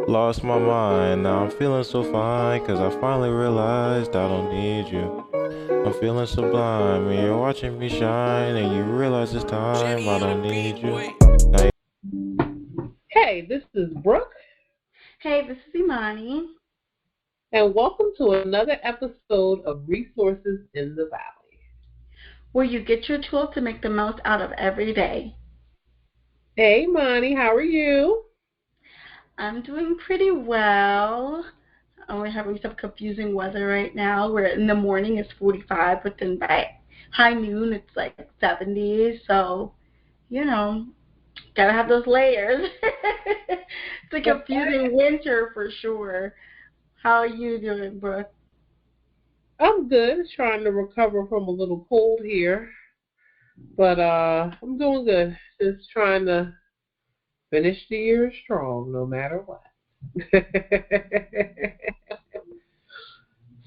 Lost my mind, now I'm feeling so fine, cause I finally realized I don't need you. I'm feeling sublime, and you're watching me shine, and you realize it's time I don't need you. Now Hey, this is Brooke, Hey, this is Imani. and welcome to another episode of Resources in the Valley. Where you get your tools to make the most out of every day. Hey, Imani, how are you? I'm doing pretty well. We're having some confusing weather right now, where in the morning it's 45, but then by high noon it's like 70. So, you know, gotta have those layers. It's a confusing winter for sure. How are you doing, Brooke? I'm good, trying to recover from a little cold here, but I'm doing good. Just trying to finish the year strong, no matter what.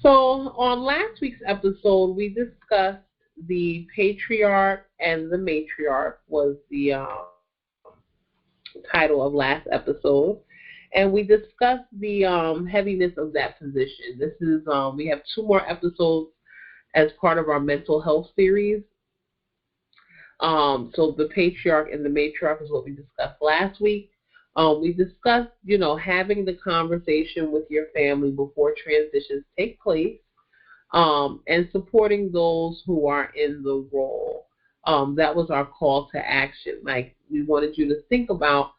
So, on last week's episode, we discussed the patriarch and the matriarch was the title of last episode, and we discussed the heaviness of that position. This is we have two more episodes as part of our mental health series. So the patriarch and the matriarch is what we discussed last week. We discussed, having the conversation with your family before transitions take place, and supporting those who are in the role. That was our call to action. Like, we wanted you to think about,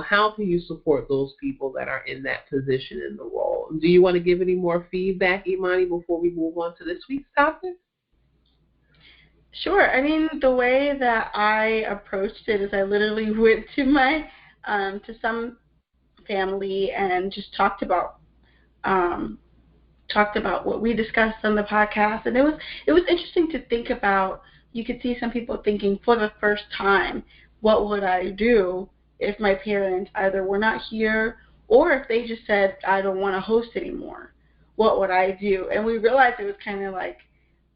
how can you support those people that are in that position in the role? Do you want to give any more feedback, Imani, before we move on to this week's topic? Sure. I mean, the way that I approached it is I literally went to to some family and just um, talked about what we discussed on the podcast, and it was interesting to think about. You could see some people thinking for the first time, what would I do if my parents either were not here or if they just said I don't want to host anymore? What would I do? And we realized it was kind of like,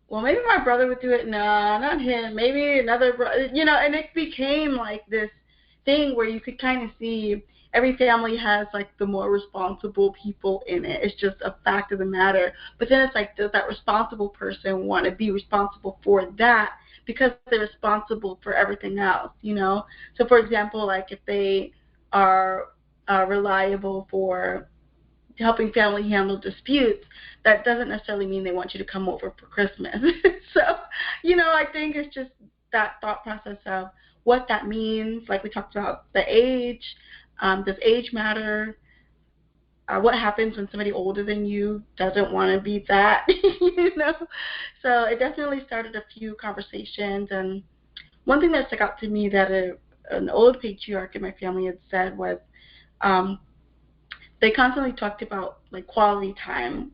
well, maybe my brother would do it. No, not him. Maybe another brother, and it became like this thing where you could kind of see every family has like the more responsible people in it. It's just a fact of the matter. But then it's like, does that responsible person want to be responsible for that because they're responsible for everything else? So, for example, like if they are reliable for helping family handle disputes, that doesn't necessarily mean they want you to come over for Christmas. So, I think it's just that thought process of what that means. Like we talked about the age. Does age matter? What happens when somebody older than you doesn't want to be that? So it definitely started a few conversations. And one thing that stuck out to me that an old patriarch in my family had said was, um, they constantly talked about like quality time.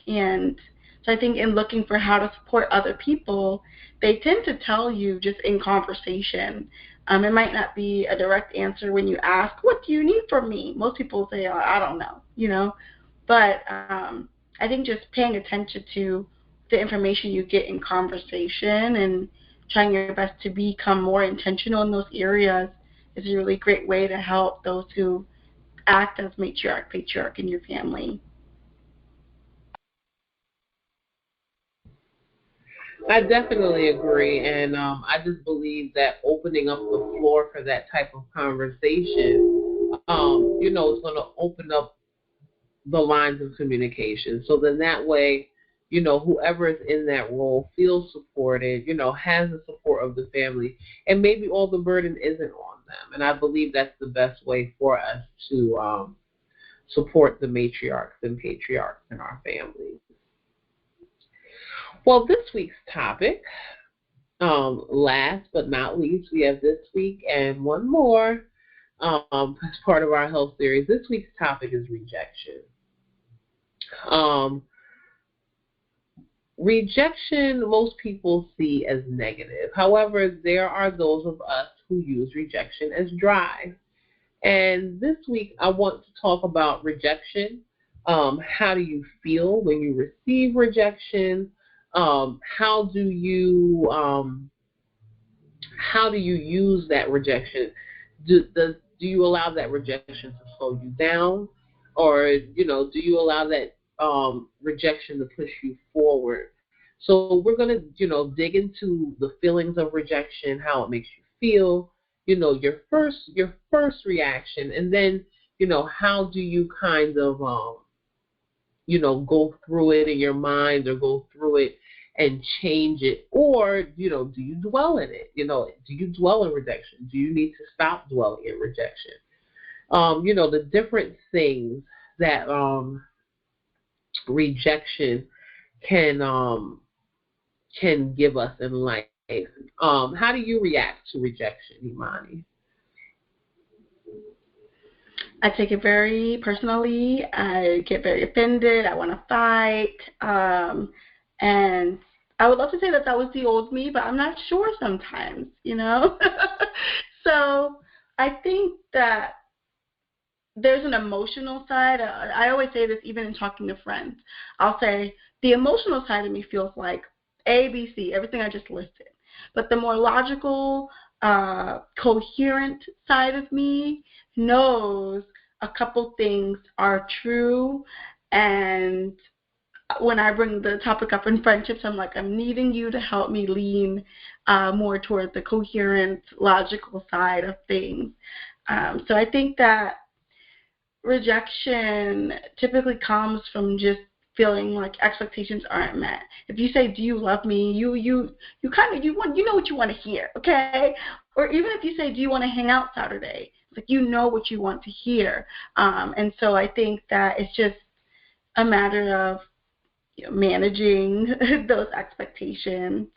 And so I think in looking for how to support other people, they tend to tell you just in conversation. It might not be a direct answer when you ask, what do you need from me? Most people say, oh, I don't know. But I think just paying attention to the information you get in conversation and trying your best to become more intentional in those areas is a really great way to help those who act as matriarch, patriarch in your family. I definitely agree, and I just believe that opening up the floor for that type of conversation, is going to open up the lines of communication. So then that way, whoever is in that role feels supported, has the support of the family, and maybe all the burden isn't on them. And I believe that's the best way for us to support the matriarchs and patriarchs in our families. Well, this week's topic, last but not least, we have this week and one more as part of our health series. This week's topic is rejection. Um, Rejection, most people see as negative. However, there are those of us who use rejection as drive. And this week, I want to talk about rejection. How do you feel when you receive rejection? How do you use that rejection? Do you allow that rejection to slow you down? or do you allow that rejection to push you forward? So we're gonna dig into the feelings of rejection, how it makes you feel, your first reaction, and then how do you kind of go through it in your mind, or go through it and change it, or do you dwell in it? Do you dwell in rejection? Do you need to stop dwelling in rejection? The different things that rejection can give us in life. How do you react to rejection, Imani? I take it very personally. I get very offended. I want to fight. And I would love to say that that was the old me, but I'm not sure sometimes, So I think that there's an emotional side. I always say this even in talking to friends. I'll say the emotional side of me feels like A, B, C, everything I just listed. But the more logical, coherent side of me knows a couple things are true. And when I bring the topic up in friendships, I'm like, I'm needing you to help me lean more toward the coherent, logical side of things. So I think that rejection typically comes from just feeling like expectations aren't met. If you say, "Do you love me?" you know what you want to hear, okay? Or even if you say, "Do you want to hang out Saturday?" It's like you know what you want to hear. And so I think that it's just a matter of managing those expectations.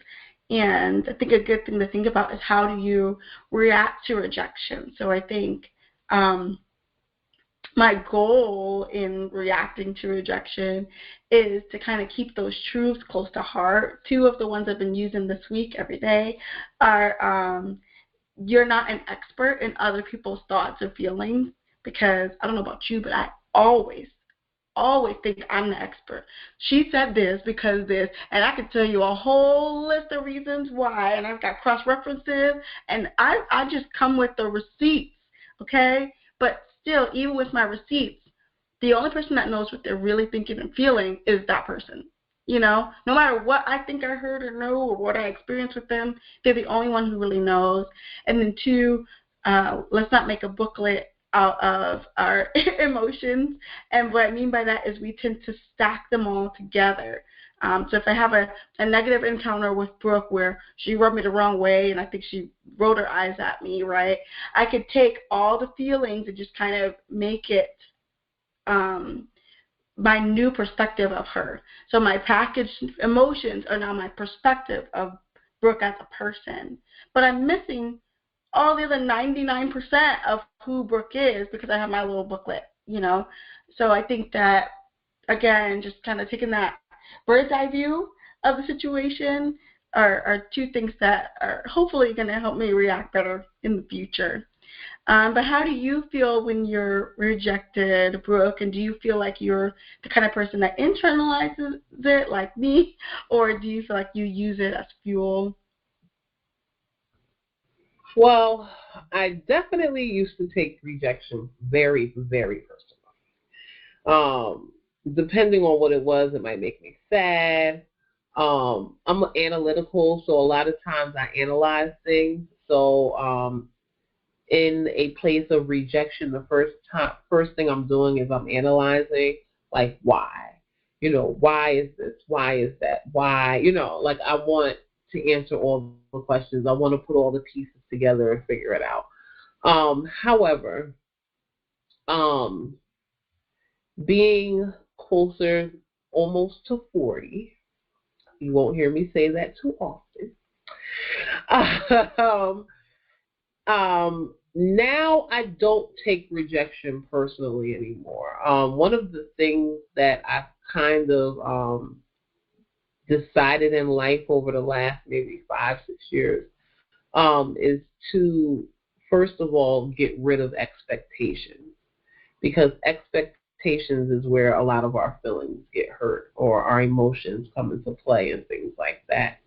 And I think a good thing to think about is how do you react to rejection. So I think my goal in reacting to rejection is to kind of keep those truths close to heart. Two of the ones I've been using this week every day are you're not an expert in other people's thoughts or feelings, because I don't know about you, but I always think I'm the expert. She said this because this, and I could tell you a whole list of reasons why, and I've got cross-references, and I just come with the receipts, okay? But still, even with my receipts, the only person that knows what they're really thinking and feeling is that person. No matter what I think I heard or know or what I experienced with them, they're the only one who really knows. And then two, let's not make a booklet out of our emotions. And what I mean by that is we tend to stack them all together. So if I have a negative encounter with Brooke where she rubbed me the wrong way and I think she rolled her eyes at me, right, I could take all the feelings and just kind of make it my new perspective of her. So my packaged emotions are now my perspective of Brooke as a person. But I'm missing all the other 99% of who Brooke is because I have my little booklet, So I think that, again, just kind of taking that bird's eye view of the situation are two things that are hopefully going to help me react better in the future. But how do you feel when you're rejected, Brooke? And do you feel like you're the kind of person that internalizes it like me, or do you feel like you use it as fuel? Well, I definitely used to take rejection very, very personal. Depending on what it was, it might make me sad. I'm analytical, so a lot of times I analyze things. So in a place of rejection, the first thing I'm doing is I'm analyzing, like, why? Why is this? Why is that? Why? Like, I want to answer all the questions. I want to put all the pieces together and figure it out. However, being closer almost to 40, you won't hear me say that too often. Now I don't take rejection personally anymore. One of the things that I've kind of decided in life over the last maybe 5-6 years is to, first of all, get rid of expectations, because expectations is where a lot of our feelings get hurt or our emotions come into play and things like that.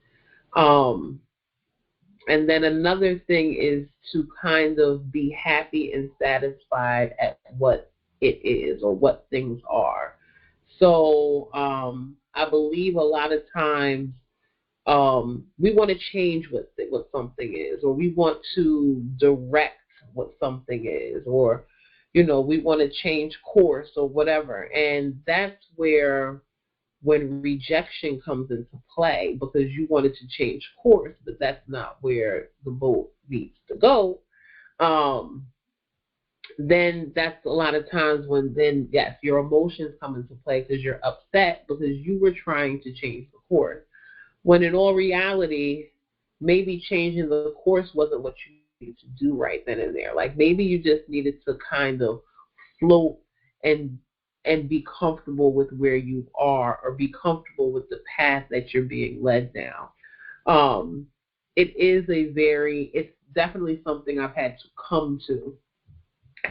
And then another thing is to kind of be happy and satisfied at what it is or what things are. So I believe a lot of times we want to change what something is, or we want to direct what something is, or we want to change course or whatever, and that's where when rejection comes into play, because you wanted to change course, but that's not where the boat needs to go. Um, then that's a lot of times when then yes, your emotions come into play because you're upset because you were trying to change the course. When in all reality, maybe changing the course wasn't what you needed to do right then and there. Like maybe you just needed to kind of float and be comfortable with where you are, or be comfortable with the path that you're being led down. Um, it's definitely something I've had to come to,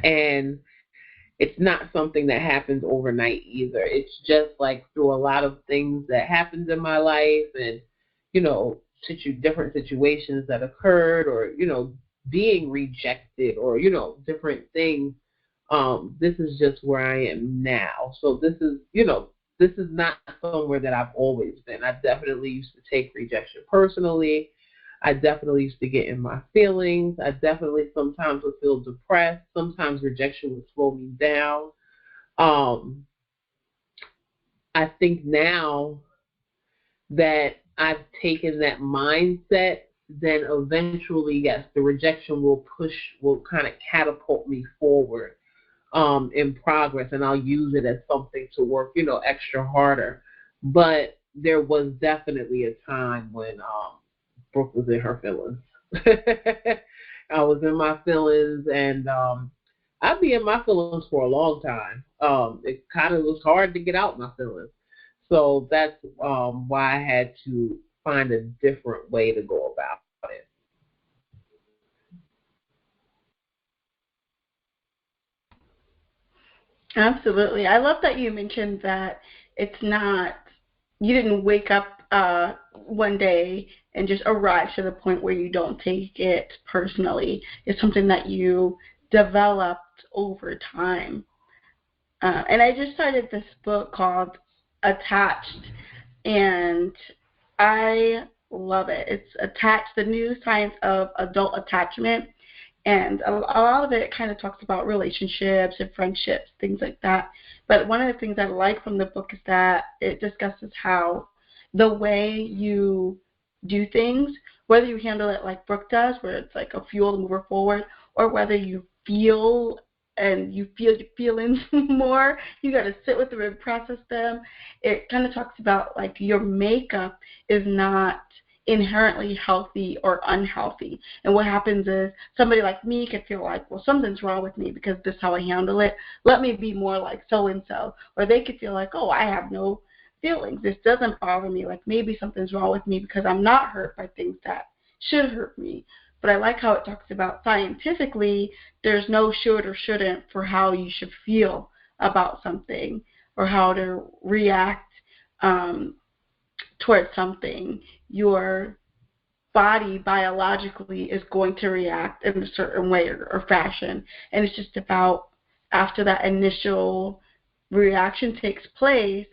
and it's not something that happens overnight either. It's just like through a lot of things that happened in my life, and different situations that occurred, or being rejected, or different things. This is just where I am now. So this is not somewhere that I've always been. I definitely used to take rejection personally. I definitely used to get in my feelings. I definitely sometimes would feel depressed. Sometimes rejection would slow me down. Um, I think now that I've taken that mindset, then eventually, yes, the rejection will kind of catapult me forward in progress, and I'll use it as something to work, extra harder. But there was definitely a time when Brooke was in her feelings. I was in my feelings, and I'd be in my feelings for a long time. It kind of was hard to get out my feelings. So that's why I had to find a different way to go about it. Absolutely. I love that you mentioned that it's not, you didn't wake up one day and just arrive to the point where you don't take it personally. It's something that you developed over time. And I just started this book called Attached, and I love it. It's Attached, the New Science of Adult Attachment. And a lot of it kind of talks about relationships and friendships, things like that. But one of the things I like from the book is that it discusses how the way you do things, whether you handle it like Brooke does, where it's like a fuel to move her forward, or whether you feel and you feel your feelings more, you got to sit with them and process them. It kind of talks about like your makeup is not inherently healthy or unhealthy. And what happens is somebody like me could feel like, well, something's wrong with me because this is how I handle it. Let me be more like so-and-so. Or they could feel like, oh, I have no feelings. This doesn't bother me. Like maybe something's wrong with me because I'm not hurt by things that should hurt me. But I like how it talks about scientifically there's no should or shouldn't for how you should feel about something or how to react towards something. Your body biologically is going to react in a certain way or fashion. And it's just about after that initial reaction takes place,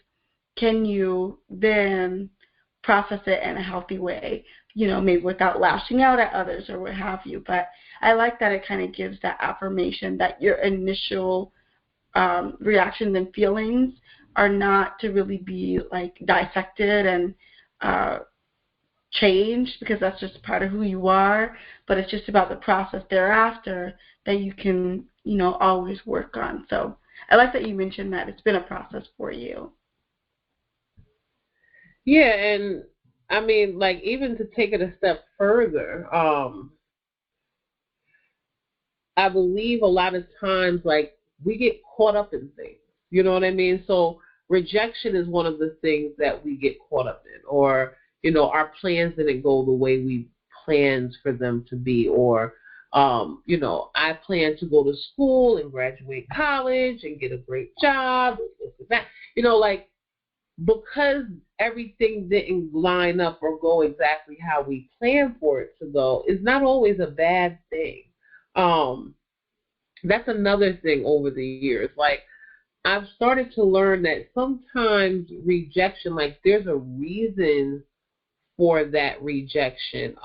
can you then process it in a healthy way, maybe without lashing out at others or what have you. But I like that it kind of gives that affirmation that your initial reactions and feelings are not to really be like dissected and changed, because that's just part of who you are, but it's just about the process thereafter that you can, always work on. So I like that you mentioned that it's been a process for you. Yeah, and I mean, like even to take it a step further, I believe a lot of times, like we get caught up in things. You know what I mean? So rejection is one of the things that we get caught up in, or our plans didn't go the way we planned for them to be, or I plan to go to school and graduate college and get a great job, this and that. Like because everything didn't line up or go exactly how we planned for it to go is not always a bad thing. Um, That's another thing over the years. Like, I've started to learn that sometimes rejection, like there's a reason for that rejection.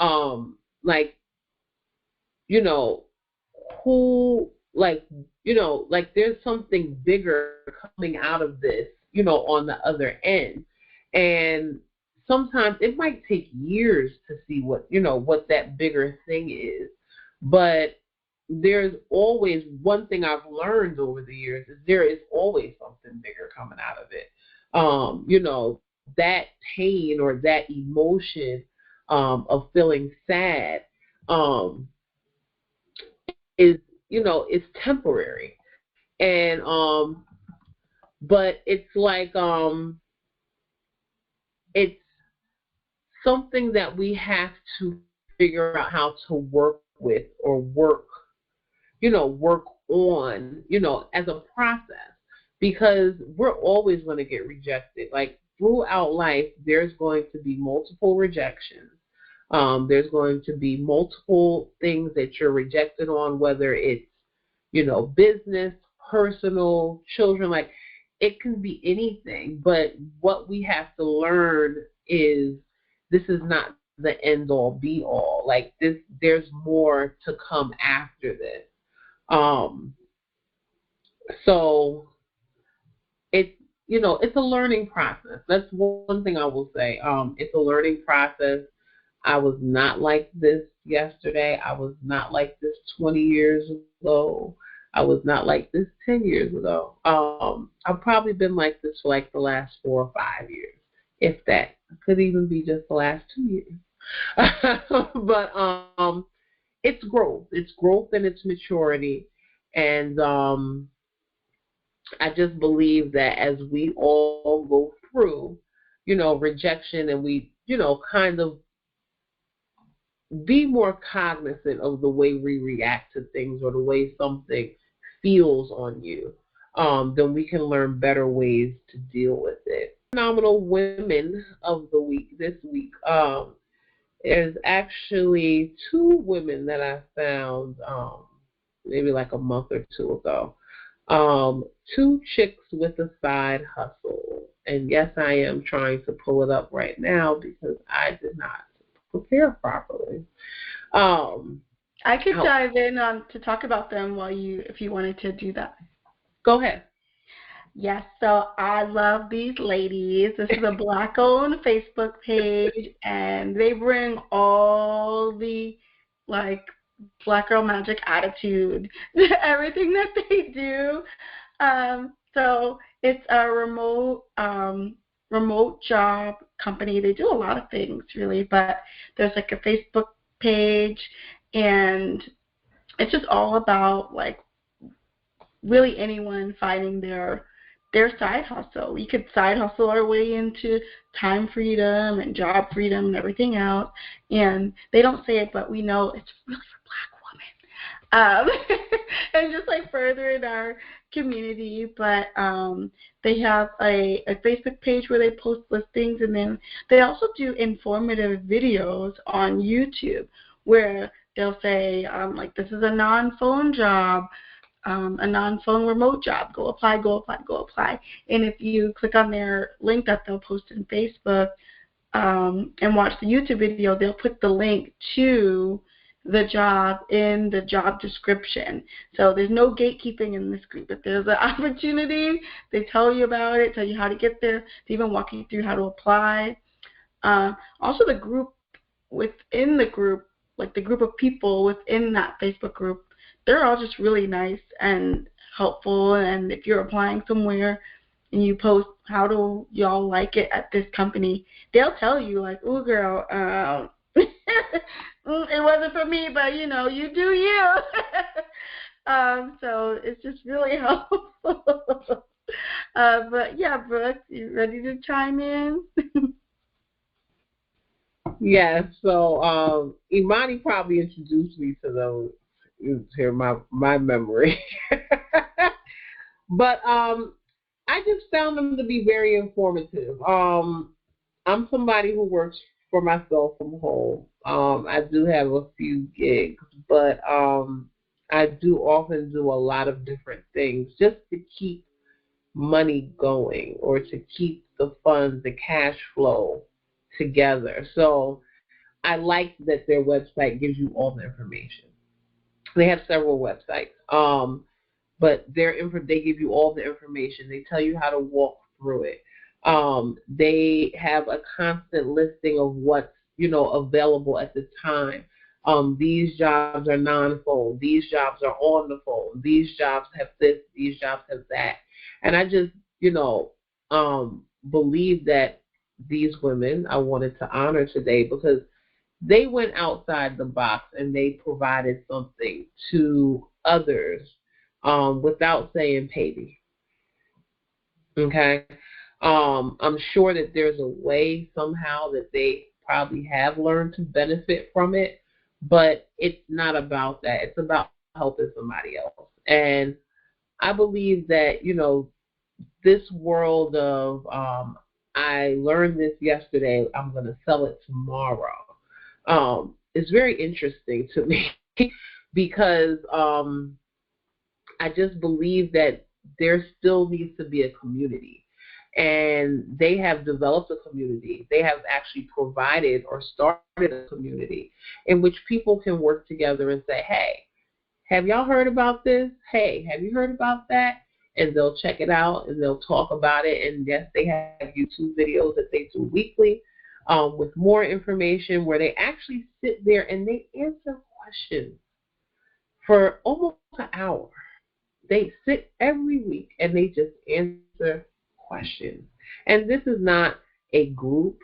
Like, you know, who, like, like there's something bigger coming out of this, on the other end. And sometimes it might take years to see what that bigger thing is. But there's always one thing I've learned over the years is there is always something bigger coming out of it. That pain or that emotion of feeling sad um, is is temporary, and but it's like it's something that we have to figure out how to work with or work on, as a process, because we're always going to get rejected. Like throughout life, there's going to be multiple rejections. There's going to be multiple things that you're rejected on, whether it's, business, personal, children, like it can be anything. But what we have to learn is this is not the end all be all. Like this, there's more to come after this. Um, so it's it's a learning process. That's one thing I will say. It's a learning process. I was not like this yesterday. I was not like this 20 years ago. I was not like this 10 years ago. I've probably been like this for like the last 4 or 5 years, if that. Could even be just the last 2 years. But it's growth. It's growth and it's maturity. And I just believe that as we all go through, rejection, and we, kind of be more cognizant of the way we react to things or the way something feels on you, then we can learn better ways to deal with it. Phenomenal women of the week this week. There's actually two women that I found maybe like a month or two ago. Two chicks with a side hustle. And yes, I am trying to pull it up right now because I did not prepare properly. I could dive in on to talk about them if you wanted to do that. Go ahead. Yes, so I love these ladies. This is a Black-owned Facebook page, and they bring all the, like, Black girl magic attitude to everything that they do. So it's a remote job company. They do a lot of things, really, but there's, like, a Facebook page, and it's just all about, like, really anyone finding their side hustle. We could side hustle our way into time freedom and job freedom and everything else. And they don't say it, but we know it's really for Black women. And just like further in our community. But they have a Facebook page where they post listings, and then they also do informative videos on YouTube where they'll say, like, this is a non-phone job. A non-phone remote job. Go apply, go apply, go apply. And if you click on their link that they'll post in Facebook and watch the YouTube video, they'll put the link to the job in the job description. So there's no gatekeeping in this group. If there's an opportunity, they tell you about it, tell you how to get there, they even walk you through how to apply. Also, the group within the group, like the group of people within that Facebook group, they're all just really nice and helpful. And if you're applying somewhere and you post, how do y'all like it at this company, they'll tell you, like, oh, girl, it wasn't for me, but, you do you. So it's just really helpful. But, yeah, Brooke, you ready to chime in? Yeah, so Imani probably introduced me to those. Hear my memory. But I just found them to be very informative. I'm somebody who works for myself from home. I do have a few gigs, but I do often do a lot of different things just to keep money going or to keep the funds, the cash flow together. So I like that their website gives you all the information. They have several websites, but they give you all the information. They tell you how to walk through it. They have a constant listing of what's available at the time. These jobs are non-phone. These jobs are on the phone. These jobs have this. These jobs have that. And I just believe that these women I wanted to honor today because they went outside the box and they provided something to others without saying pay me. Okay. I'm sure that there's a way somehow that they probably have learned to benefit from it, but it's not about that. It's about helping somebody else. And I believe that, this world of I learned this yesterday, I'm going to sell it tomorrow, is very interesting to me because I just believe that there still needs to be a community. And they have developed a community. They have actually provided or started a community in which people can work together and say, hey, have y'all heard about this? Hey, have you heard about that? And they'll check it out and they'll talk about it. And yes, they have YouTube videos that they do weekly with more information where they actually sit there and they answer questions for almost an hour. They sit every week and they just answer questions. And this is not a group.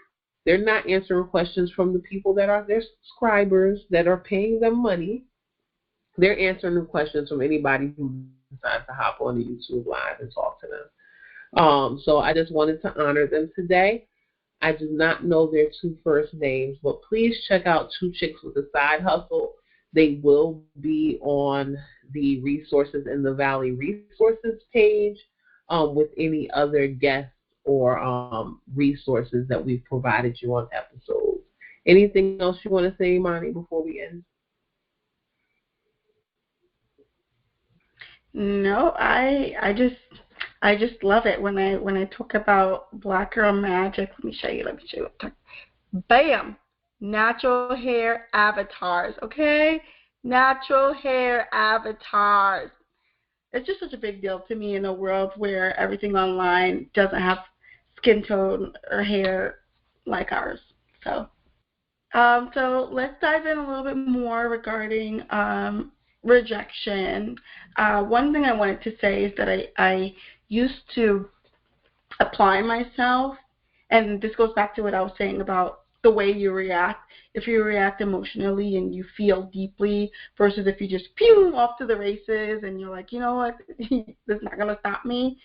They're not answering questions from the people that are their subscribers that are paying them money. They're answering the questions from anybody who decides to hop on the YouTube Live and talk to them. So I just wanted to honor them today. I do not know their two first names, but please check out Two Chicks with a Side Hustle. They will be on the Resources in the Valley resources page with any other guests or resources that we've provided you on episodes. Anything else you want to say, Imani, before we end? No, I just love it when I talk about Black Girl Magic. Let me show you. Bam! Natural hair avatars, okay? Natural hair avatars. It's just such a big deal to me in a world where everything online doesn't have skin tone or hair like ours. So let's dive in a little bit more regarding rejection. One thing I wanted to say is that I used to apply myself, and this goes back to what I was saying about the way you react. If you react emotionally and you feel deeply versus if you just pew off to the races and you're like, you know what, this is not going to stop me.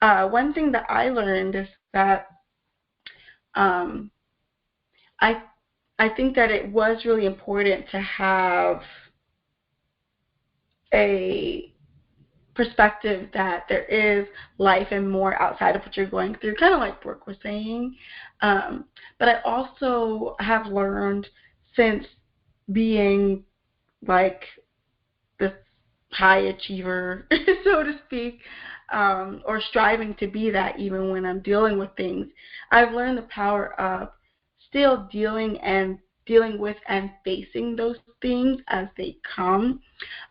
One thing that I learned is that I think that it was really important to have a perspective that there is life and more outside of what you're going through, kind of like Brooke was saying. But I also have learned since being like this high achiever, so to speak, or striving to be that even when I'm dealing with things, I've learned the power of still dealing with and facing those things as they come.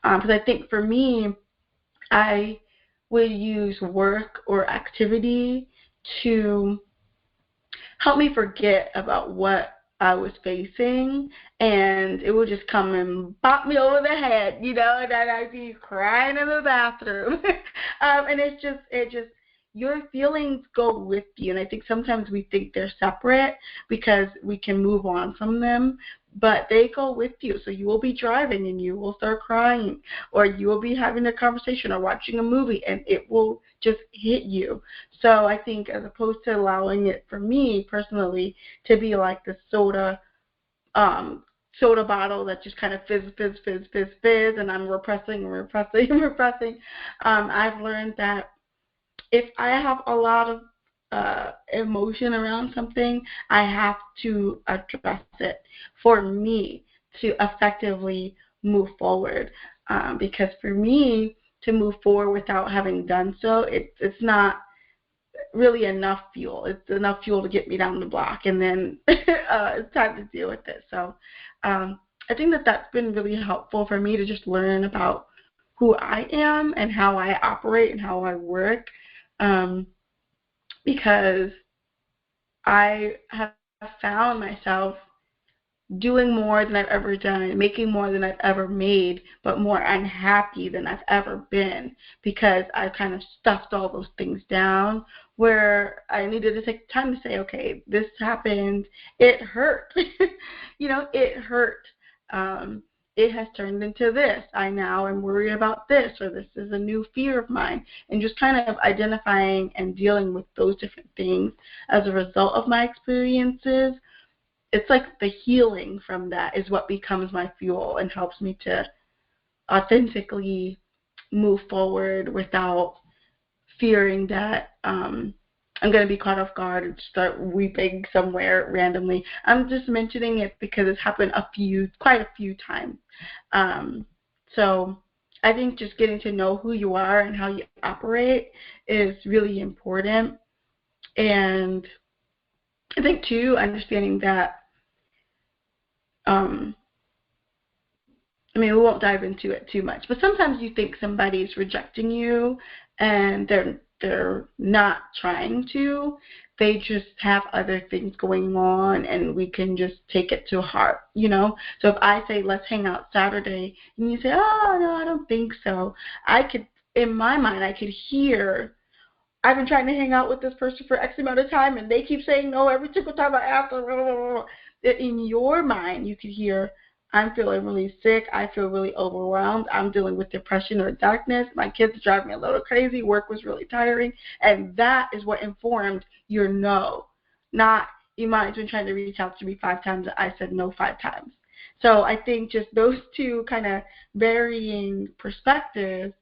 Because I think for me, I would use work or activity to help me forget about what I was facing, and it would just come and bop me over the head, and I'd be crying in the bathroom. And it just, your feelings go with you, and I think sometimes we think they're separate because we can move on from them, but they go with you. So you will be driving and you will start crying, or you will be having a conversation or watching a movie and it will just hit you. So I think as opposed to allowing it, for me personally, to be like the soda bottle that just kind of fizz, and I'm repressing, I've learned that if I have a lot of emotion around something, I have to address it for me to effectively move forward. Because for me to move forward without having done so, it's not really enough fuel. It's enough fuel to get me down the block, and then it's time to deal with it. So I think that's been really helpful for me to just learn about who I am and how I operate and how I work, because I have found myself doing more than I've ever done, making more than I've ever made, but more unhappy than I've ever been, because I've kind of stuffed all those things down, where I needed to take time to say, okay, this happened, it hurt, it hurt. It has turned into this. I now am worried about this, or this is a new fear of mine, and just kind of identifying and dealing with those different things as a result of my experiences. It's like the healing from that is what becomes my fuel and helps me to authentically move forward without fearing that I'm going to be caught off guard and start weeping somewhere randomly. I'm just mentioning it because it's happened quite a few times. So I think just getting to know who you are and how you operate is really important. And I think, too, understanding that, we won't dive into it too much, but sometimes you think somebody's rejecting you and they're not trying to. They just have other things going on, and we can just take it to heart, So if I say, let's hang out Saturday, and you say, oh, no, I don't think so, in my mind, I could hear, I've been trying to hang out with this person for X amount of time, and they keep saying no every single time I ask them. In your mind, you could hear, I'm feeling really sick. I feel really overwhelmed. I'm dealing with depression or darkness. My kids drive me a little crazy. Work was really tiring. And that is what informed your no. Not, Imani's been trying to reach out to me 5 times. I said no 5 times. So I think just those two kind of varying perspectives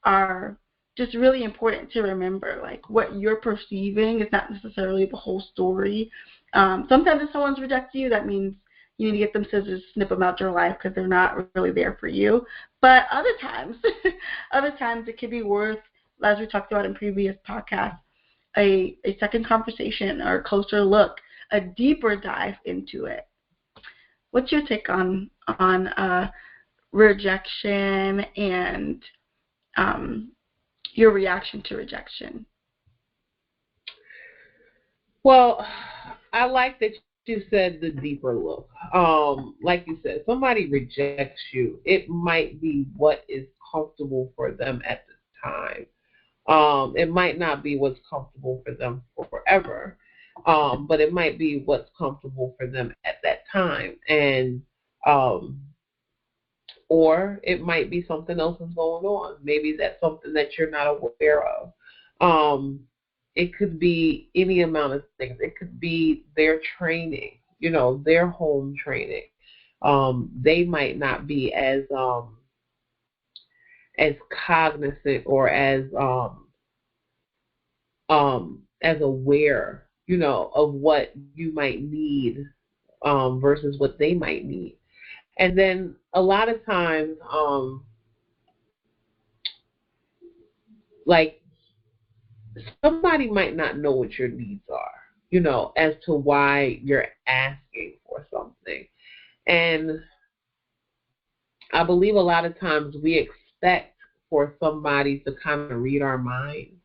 are just really important to remember. Like, what you're perceiving is not necessarily the whole story. Sometimes if someone's rejecting you, that means you need to get them scissors, snip them out your life because they're not really there for you. But other times it could be worth, as we talked about in previous podcasts, a second conversation or a closer look, a deeper dive into it. What's your take on rejection and your reaction to rejection? Well, I like that you said the deeper look. Like you said, somebody rejects you. It might be what is comfortable for them at the time. It might not be what's comfortable for them forever, but it might be what's comfortable for them at that time. And or it might be something else is going on. Maybe that's something that you're not aware of. It could be any amount of things. It could be their training, their home training. They might not be as cognizant or as aware, of what you might need versus what they might need. And then a lot of times, like, somebody might not know what your needs are, as to why you're asking for something. And I believe a lot of times we expect for somebody to kind of read our minds,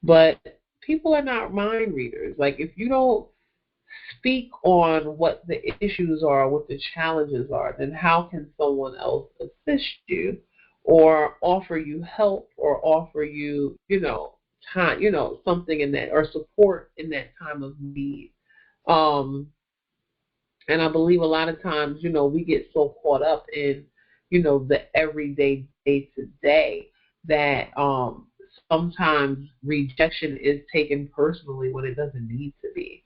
but people are not mind readers. Like, if you don't speak on what the issues are, what the challenges are, then how can someone else assist you or offer you help or offer you, time, something in that, or support in that time of need. And I believe a lot of times, we get so caught up in, the everyday, day to day, that sometimes rejection is taken personally when it doesn't need to be.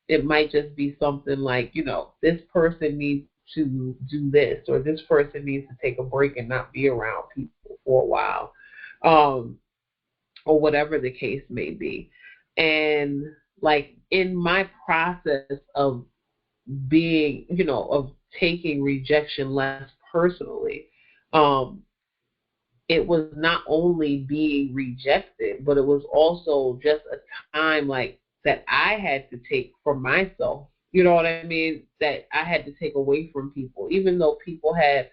It might just be something like, this person needs to do this, or this person needs to take a break and not be around people for a while. Or whatever the case may be. And like, in my process of being, of taking rejection less personally, um, it was not only being rejected, but it was also just a time like that I had to take for myself. You know what I mean? That I had to take away from people, even though people had,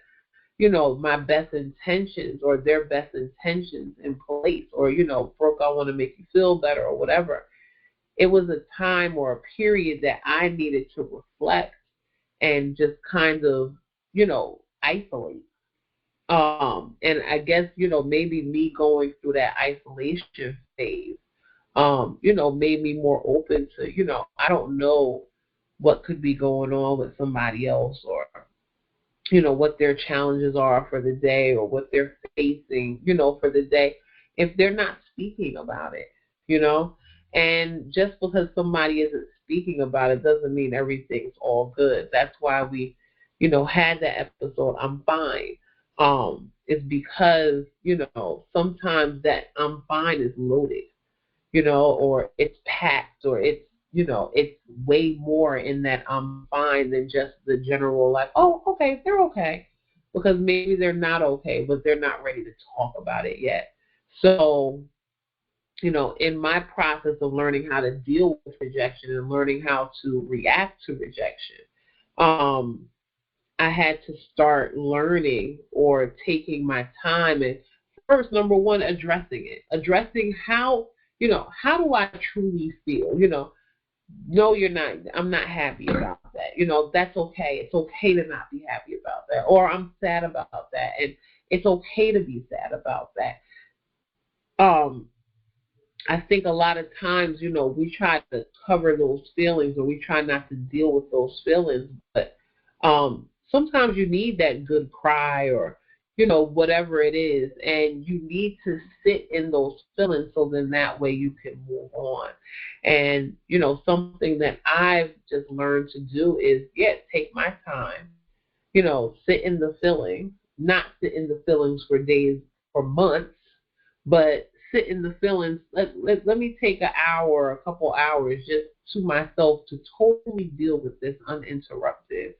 my best intentions or their best intentions in place, or, Brooke, I want to make you feel better or whatever. It was a time or a period that I needed to reflect and just kind of, isolate. And I guess, maybe me going through that isolation phase, made me more open to, I don't know what could be going on with somebody else, or, what their challenges are for the day, or what they're facing, for the day, if they're not speaking about it, you know? And just because somebody isn't speaking about it doesn't mean everything's all good. That's why we, had that episode, I'm fine. It's because, sometimes that I'm fine is loaded, or it's packed, or it's way more in that I'm fine than just the general, like, oh, okay, they're okay. Because maybe they're not okay, but they're not ready to talk about it yet. So, in my process of learning how to deal with rejection and learning how to react to rejection, I had to start learning or taking my time and first, number one, addressing it. Addressing how do I truly feel? No, you're not. I'm not happy about that. That's okay. It's okay to not be happy about that. Or I'm sad about that. And it's okay to be sad about that. I think a lot of times, we try to cover those feelings, or we try not to deal with those feelings. But sometimes you need that good cry, or, whatever it is. And you need to sit in those feelings so then that way you can move on. And, something that I've just learned to do is, take my time, sit in the feelings, not sit in the feelings for days or months, but sit in the feelings. Let me take an hour, a couple hours just to myself to totally deal with this uninterrupted.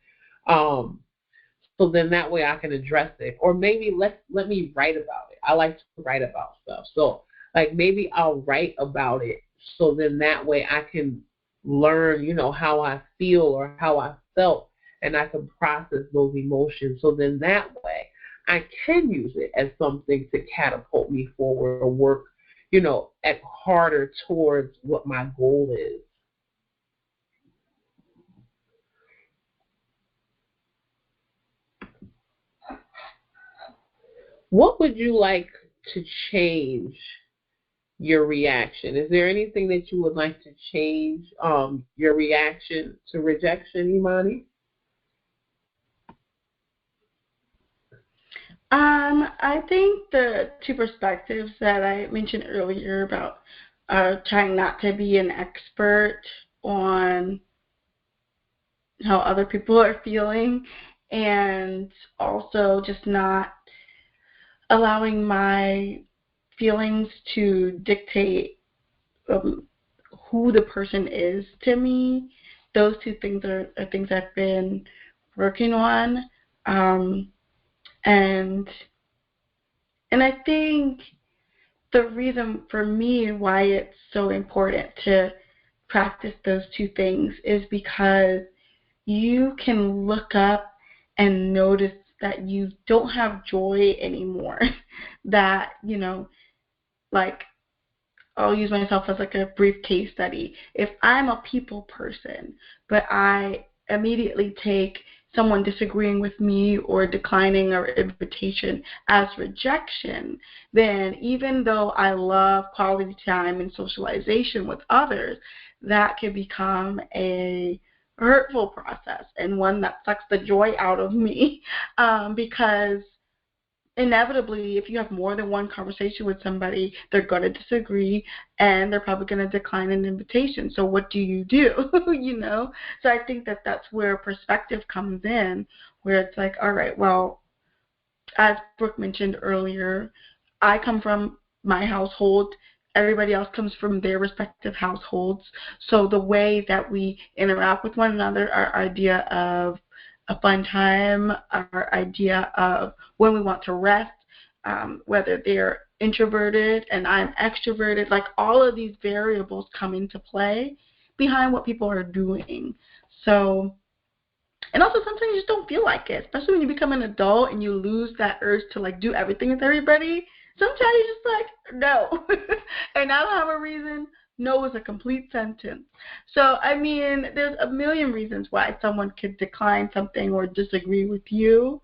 So then that way I can address it. Or maybe let me write about it. I like to write about stuff. So like maybe I'll write about it so then that way I can learn, how I feel or how I felt, and I can process those emotions. So then that way I can use it as something to catapult me forward or work, at harder towards what my goal is. What would you like to change your reaction? Is there anything that you would like to change your reaction to rejection, Imani? I think the two perspectives that I mentioned earlier about trying not to be an expert on how other people are feeling, and also just not allowing my feelings to dictate who the person is to me. Those two things are things I've been working on. Um, and and I think the reason for me why it's so important to practice those two things is because you can look up and notice that you don't have joy anymore. That, like, I'll use myself as like a brief case study. If I'm a people person, but I immediately take someone disagreeing with me or declining our invitation as rejection, then even though I love quality time and socialization with others, that can become a hurtful process and one that sucks the joy out of me, because inevitably, if you have more than one conversation with somebody, they're going to disagree and they're probably going to decline an invitation. So what do? So I think that that's where perspective comes in, where it's like, all right, well, as Brooke mentioned earlier, I come from my household. Everybody else comes from their respective households. So the way that we interact with one another, our idea of a fun time, our idea of when we want to rest, whether they're introverted and I'm extroverted, like all of these variables come into play behind what people are doing. So, and also sometimes you just don't feel like it, especially when you become an adult and you lose that urge to like do everything with everybody. Sometimes you're just like, no. And I don't have a reason. No is a complete sentence. So, I mean, there's a million reasons why someone could decline something or disagree with you.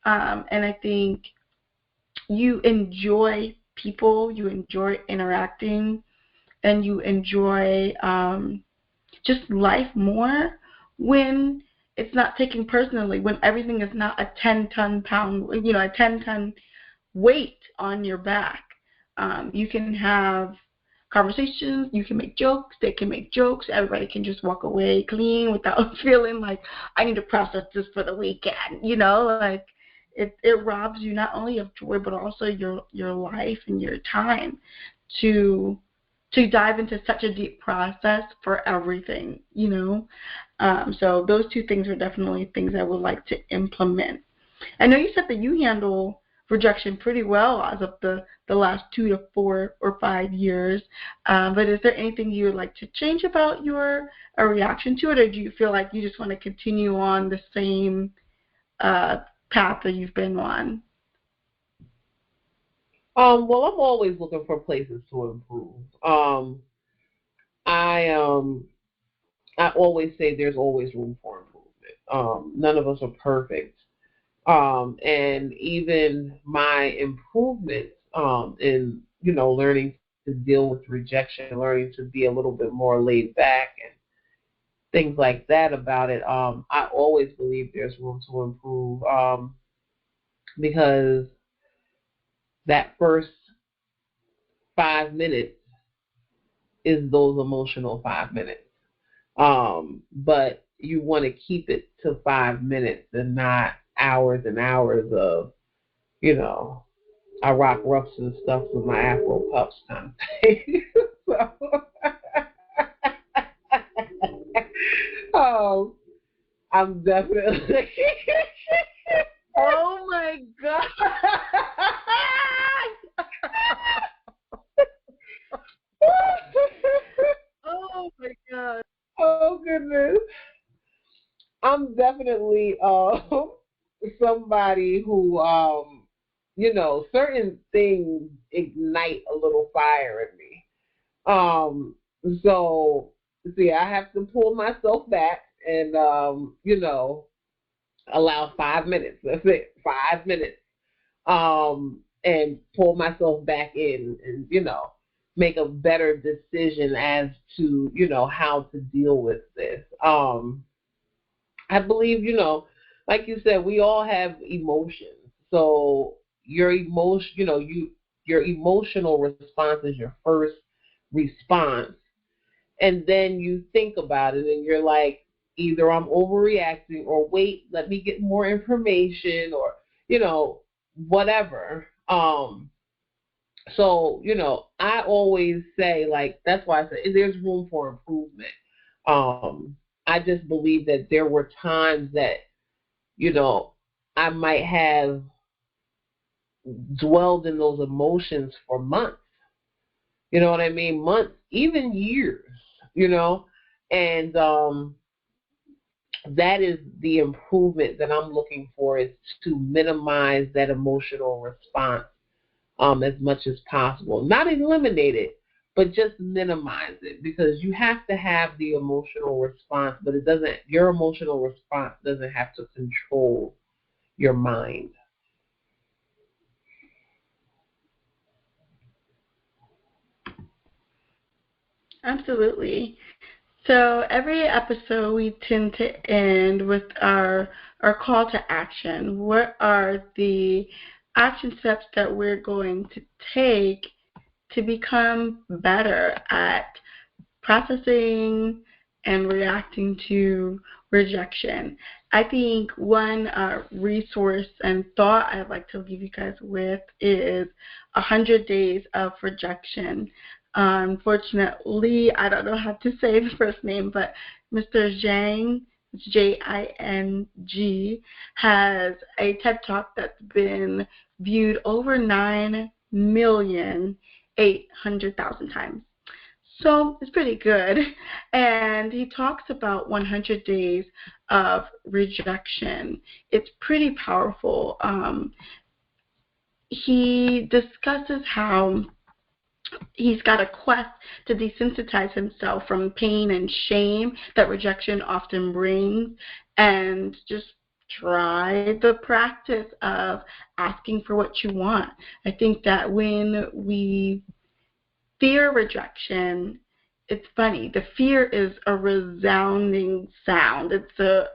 And I think you enjoy people, you enjoy interacting, and you enjoy just life more when it's not taken personally, when everything is not a 10-ton weight on your back. You can have conversations, you can make jokes, they can make jokes, everybody can just walk away clean without feeling like I need to process this for the weekend, like it robs you not only of joy but also your life and your time to dive into such a deep process for everything, So those two things are definitely things I would like to implement. I know you said that you handle rejection pretty well as of the last 2 to 4 or 5 years, but is there anything you would like to change about your reaction to it, or do you feel like you just want to continue on the same path that you've been on? Well, I'm always looking for places to improve. I always say there's always room for improvement. None of us are perfect. And even my improvements in, learning to deal with rejection, learning to be a little bit more laid back and things like that about it, I always believe there's room to improve, because that first 5 minutes is those emotional 5 minutes. But you want to keep it to 5 minutes and not hours and hours of, I rock roughs and stuff with my Afro puffs kind of thing. So, I'm definitely. Oh my God. Oh my God. Oh goodness. I'm definitely somebody who certain things ignite a little fire in me. So see, I have to pull myself back and allow 5 minutes. That's it, 5 minutes. And pull myself back in and make a better decision as to how to deal with this. I believe, like you said, we all have emotions. So your emotion, your emotional response is your first response. And then you think about it and you're like, either I'm overreacting or wait, let me get more information or, whatever. So, I always say, like, that's why I say there's room for improvement. I just believe that there were times that, I might have dwelled in those emotions for months. You know what I mean? Months, even years, and that is the improvement that I'm looking for, is to minimize that emotional response as much as possible. Not eliminate it, but just minimize it, because you have to have the emotional response, but your emotional response doesn't have to control your mind. Absolutely. So every episode we tend to end with our call to action. What are the action steps that we're going to take to become better at processing and reacting to rejection? I think one resource and thought I'd like to leave you guys with is 100 Days of Rejection. Unfortunately, I don't know how to say the first name, but Mr. Zhang it's Jing, has a TED Talk that's been viewed over 9,800,000 times. So it's pretty good. And he talks about 100 days of rejection. It's pretty powerful. He discusses how he's got a quest to desensitize himself from pain and shame that rejection often brings, and just try the practice of asking for what you want. I think that when we fear rejection, it's funny. The fear is a resounding sound. It's a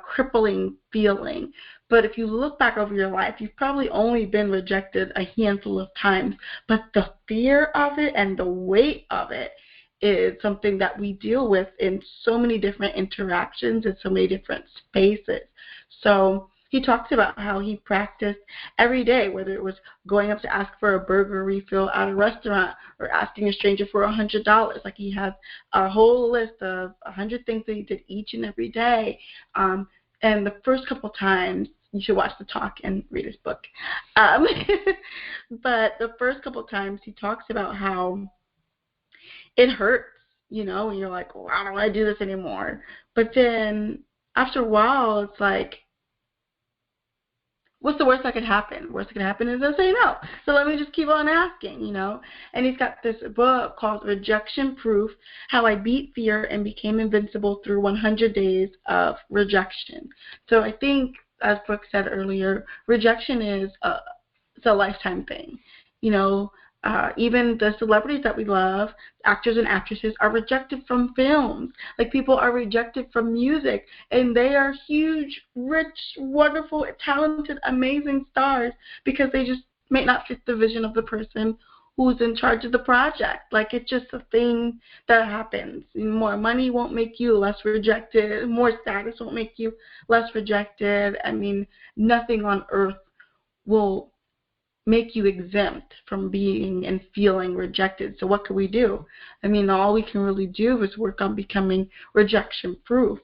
crippling feeling. But if you look back over your life, you've probably only been rejected a handful of times. But the fear of it and the weight of it is something that we deal with in so many different interactions in so many different spaces. So he talks about how he practiced every day, whether it was going up to ask for a burger refill at a restaurant or asking a stranger for $100. Like, he has a whole list of 100 things that he did each and every day. And the first couple times, you should watch the talk and read his book. But the first couple times, he talks about how it hurts, and you're like, well, I don't want to do this anymore. But then after a while, it's like, what's the worst that could happen? Worst that could happen is they'll say no. So let me just keep on asking, And he's got this book called Rejection Proof, How I Beat Fear and Became Invincible Through 100 Days of Rejection. So I think, as Brooke said earlier, rejection is it's a lifetime thing. Even the celebrities that we love, actors and actresses, are rejected from films. Like, people are rejected from music, and they are huge, rich, wonderful, talented, amazing stars because they just may not fit the vision of the person who's in charge of the project. Like, it's just a thing that happens. More money won't make you less rejected. More status won't make you less rejected. I mean, nothing on earth will make you exempt from being and feeling rejected. So what can we do? I mean, all we can really do is work on becoming rejection proof,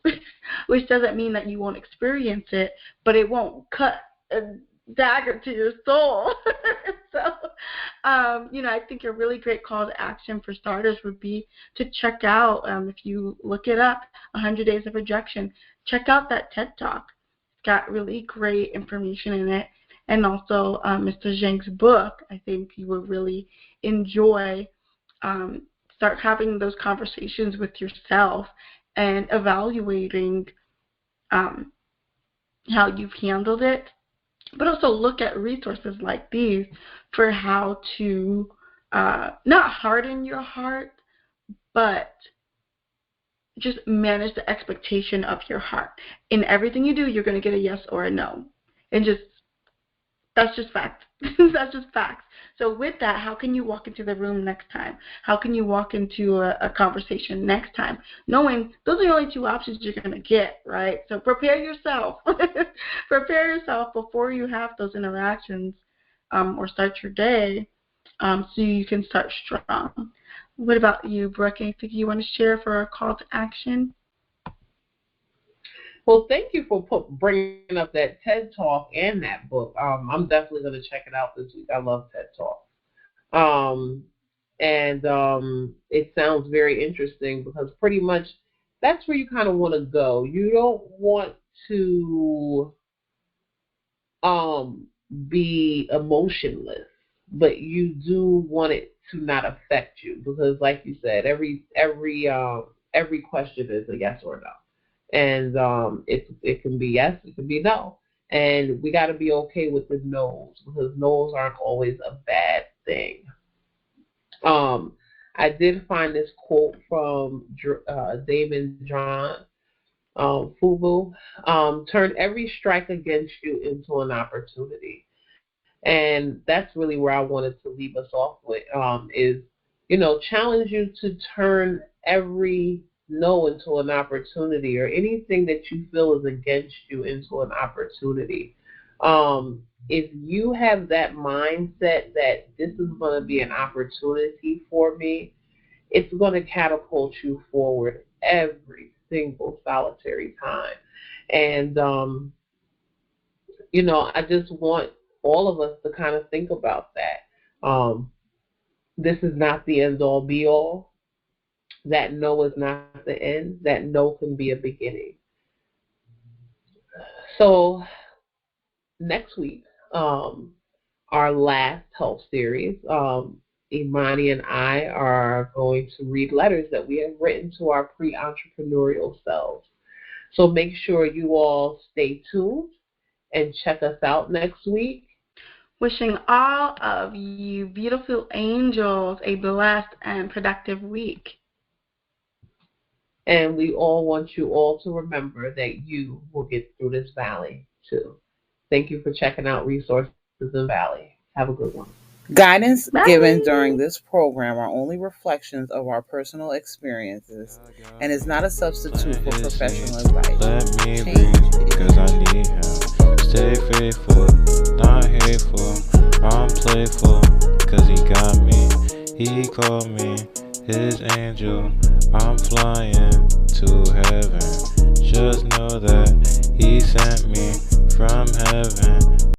which doesn't mean that you won't experience it, but it won't cut a dagger to your soul. So, I think a really great call to action for starters would be to check out, if you look it up, 100 Days of Rejection, check out that TED Talk. It's got really great information in it. And also Mr. Zhang's book. I think you will really enjoy. Start having those conversations with yourself and evaluating how you've handled it. But also look at resources like these for how to not harden your heart, but just manage the expectation of your heart. In everything you do, you're going to get a yes or a no. And that's just fact. That's just facts. So with that, how can you walk into the room next time? How can you walk into a conversation next time? Knowing those are the only two options you're going to get, right? So prepare yourself. Prepare yourself before you have those interactions or start your day so you can start strong. What about you, Brooke? Anything you want to share for our call to action? Well, thank you for bringing up that TED Talk and that book. I'm definitely going to check it out this week. I love TED Talk. It sounds very interesting because pretty much that's where you kind of want to go. You don't want to be emotionless, but you do want it to not affect you because, like you said, every question is a yes or no. And it can be yes, it can be no. And we got to be okay with the no's because no's aren't always a bad thing. I did find this quote from David John Fubu. Turn every strike against you into an opportunity. And that's really where I wanted to leave us off with is, challenge you to turn every no into an opportunity, or anything that you feel is against you into an opportunity. If you have that mindset that this is going to be an opportunity for me, it's going to catapult you forward every single solitary time. And I just want all of us to kind of think about that. This is not the end all be all. That no is not the end. That no can be a beginning. So next week, our last health series, Imani and I are going to read letters that we have written to our pre-entrepreneurial selves. So make sure you all stay tuned and check us out next week. Wishing all of you beautiful angels a blessed and productive week. And we all want you all to remember that you will get through this valley too. Thank you for checking out Resources in the Valley. Have a good one. Guidance Bye. given during this program are only reflections of our personal experiences and is not a substitute for professional advice. Let me Change breathe, is cause I need him. Stay faithful, not hateful. I'm playful, cause he got me. He called me his angel. I'm flying to heaven. Just know that he sent me.